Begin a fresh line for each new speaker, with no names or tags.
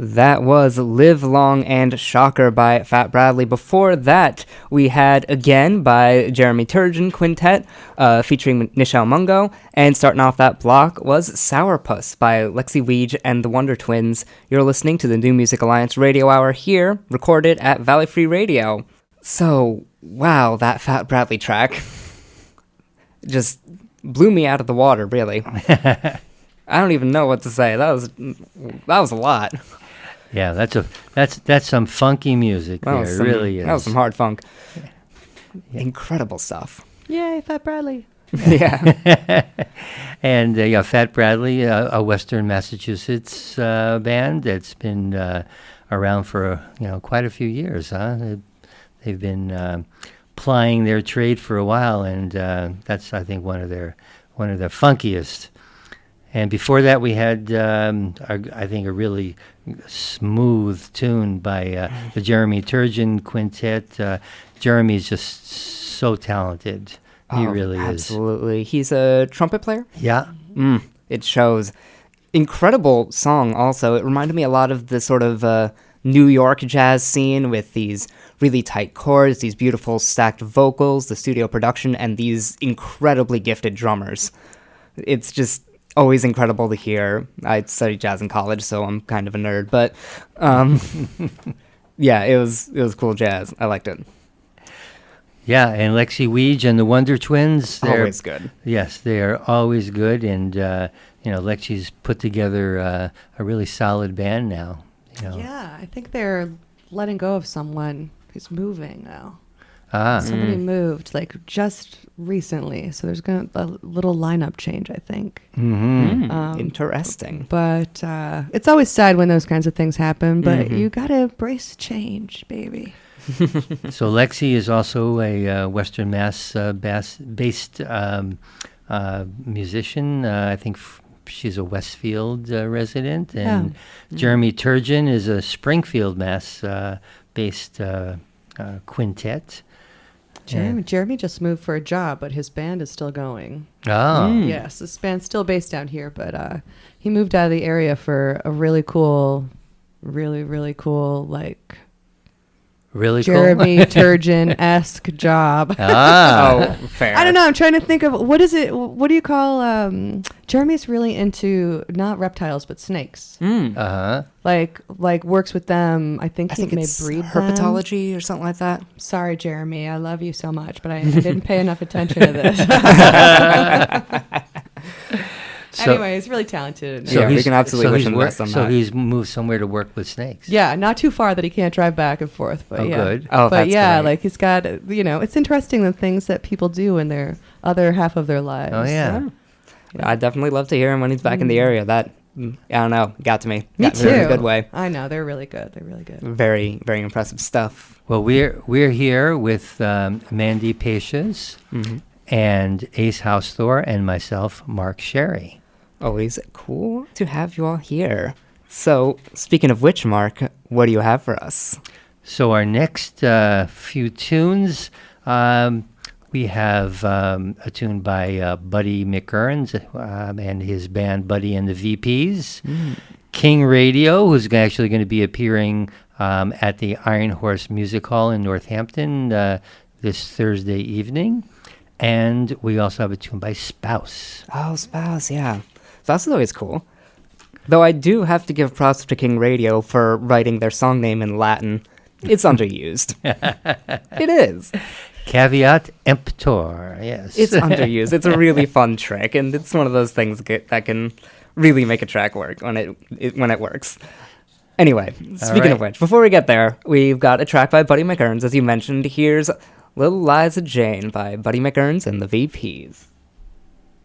That was Live Long and Shocker by Fat Bradley. Before that, we had Again by Jeremy Turgeon Quintet, featuring Nichelle Mungo. And starting off that block was Sourpuss by Weege and The Wondertwins. You're listening to the New Music Alliance Radio Hour here, recorded at Valley Free Radio. So, wow, that Fat Bradley track just blew me out of the water, really. I don't even know what to say. That was a lot.
Yeah, that's some funky music there. It really is.
That was some hard funk. Yeah. Incredible stuff.
Yay, Fat Bradley.
Yeah.
And Fat Bradley, a Western Massachusetts band that's been around for quite a few years. They've been plying their trade for a while, and that's, I think, one of their funkiest. And before that, we had, I think, a really smooth tune by the Jeremy Turgeon Quintet. Jeremy's just so talented. He really is.
Absolutely. He's a trumpet player?
Yeah.
It shows. Incredible song also. It reminded me a lot of the sort of New York jazz scene with these really tight chords, these beautiful stacked vocals, the studio production, and these incredibly gifted drummers. It's just always incredible to hear. I studied jazz in college, so I'm kind of a nerd, but yeah, it was cool jazz. I liked it.
Yeah, and Weege and the Wondertwins, they're
always good.
Yes, they are always good, and Lexi's put together a really solid band now.
Yeah, I think they're letting go of someone who's moving now. Somebody moved just recently, so there's going to a little lineup change, I think.
Interesting.
But it's always sad when those kinds of things happen, but you got to embrace change, baby.
So Lexi is also a Western Mass based musician. I think she's a Westfield resident, and Jeremy Turgeon is a Springfield Mass based quintet.
Jeremy just moved for a job, but his band is still going.
Oh.
Yes, this band's still based down here, but he moved out of the area for a really cool, really cool,
really
Jeremy Turgeon-esque job.
Fair.
I don't know. I'm trying to think of, what is it? What do you call, Jeremy's really into not reptiles, but snakes. Works with them. I think may
it's
breed
herpetology or something like that.
Sorry, Jeremy. I love you so much, but I didn't pay enough attention to this. Anyway, he's really talented.
So we can absolutely wish him the best on that.
So he's moved somewhere to work with snakes.
Yeah, not too far that he can't drive back and forth. But
good.
Oh,
but
that's great.
he's got, it's interesting the things that people do in their other half of their lives.
Oh, yeah.
I'd definitely love to hear him when he's back in the area. That, I don't know, got to me.
Me
got
too.
In a good way.
I know, they're really good.
Very, very impressive stuff.
Well, we're here with Mandy Patience and Ace House Thor and myself, Mark Sherry.
Always cool to have you all here. So, speaking of which, Mark, what do you have for us?
So our next few tunes, we have a tune by Buddy McEarns and his band Buddy and the VPs. King Radio, who's actually going to be appearing at the Iron Horse Music Hall in Northampton this Thursday evening. And we also have a tune by Spouse.
Oh, Spouse, yeah. Spouse is always cool. Though I do have to give props to King Radio for writing their song name in Latin. It's underused. It is.
Caveat emptor, yes.
It's underused. It's a really fun trick, and it's one of those things that can really make a track work when it works. Anyway, speaking of which, before we get there, we've got a track by Buddy McEarns. As you mentioned, here's Little Liza Jane by Buddy McEarns and the VPs.